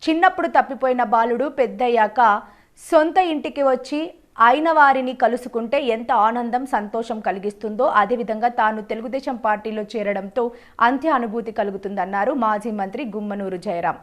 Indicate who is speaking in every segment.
Speaker 1: చిన్నప్పుడు తప్పిపోయిన బాలుడు పెద్దయ్యాక సొంత ఇంటికి వచ్చి అయిన వారిని కలుసుకుంటే ఎంత ఆనందం సంతోషం కలిగిస్తుందో అదేవిధంగా తాను తెలుగుదేశం పార్టీలో చేరడంతో అంత్య అనుభూతి కలుగుతుందన్నారు మాజీ మంత్రి గుమ్మనూరు జయరాం.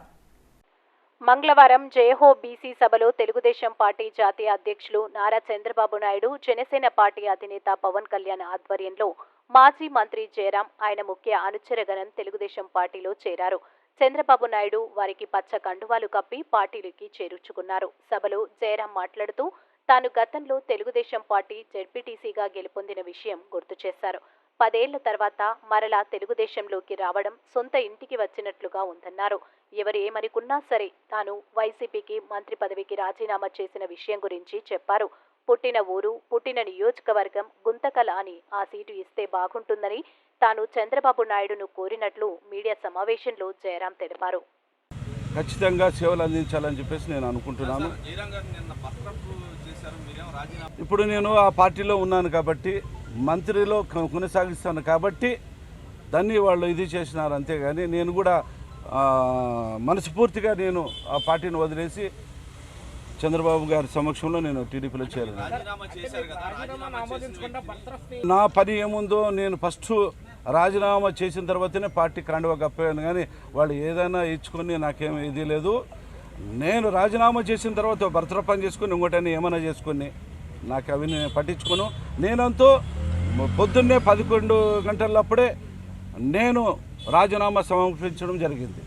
Speaker 2: మంగళవారం జయహో బీసీ సభలో తెలుగుదేశం పార్టీ జాతీయ అధ్యక్షులు నారా చంద్రబాబు నాయుడు, జనసేన పార్టీ అధినేత పవన్ కళ్యాణ్ ఆధ్వర్యంలో మాజీ మంత్రి జయరాం, ఆయన ముఖ్య అనుచరగణం తెలుగుదేశం పార్టీలో చేరారు. చంద్రబాబు నాయుడు వారికి పచ్చ కండువాలు కప్పి పార్టీలోకి చేర్చుకున్నారు. సభలో జయరాం మాట్లాడుతూ తాను గతంలో తెలుగుదేశం పార్టీ జెడ్పీటీసీగా గెలుపొందిన విషయం గుర్తు చేశారు. 10 ఏళ్ల తర్వాత మరలా తెలుగుదేశంలోకి రావడం సొంత ఇంటికి వచ్చినట్లుగా ఉందన్నారు. ఎవరు ఏమనుకున్నా సరే తాను వైసీపీకి మంత్రి పదవికి రాజీనామా చేసిన విషయం గురించి చెప్పారు. పుట్టిన ఊరు, పుట్టిన నియోజకవర్గం గుంతకల్ అని ఆ సీటు ఇస్తే బాగుంటుందని తాను చంద్రబాబు నాయుడును కోరినట్లు మీడియా సమావేశంలో జయరాం తెలిపారు.
Speaker 3: ఖచ్చితంగా సేవలు అందించాలని చెప్పేసి నేను అనుకుంటున్నాను. ఇప్పుడు నేను ఆ పార్టీలో ఉన్నాను కాబట్టి, మంత్రిలో కొనసాగిస్తాను కాబట్టి దాన్ని వాళ్ళు ఇది చేసినారు. అంతేగాని నేను కూడా మనస్ఫూర్తిగా నేను ఆ పార్టీని వదిలేసి చంద్రబాబు గారి సమక్షంలో నేను టీడీపీలో చేరాను. నా పని ఏముందో నేను ఫస్ట్ రాజీనామా చేసిన తర్వాతనే పార్టీ కండువా కప్పాను. కానీ వాళ్ళు ఏదైనా ఇచ్చుకొని నాకేం ఇది లేదు. నేను రాజీనామా చేసిన తర్వాత భర్త పని చేసుకొని ఇంకోటని ఏమైనా చేసుకొని నాకు అవి నేను పట్టించుకోను. నేనంతా పొద్దున్నే 11 గంటలప్పుడే నేను రాజీనామా సమర్పించడం జరిగింది.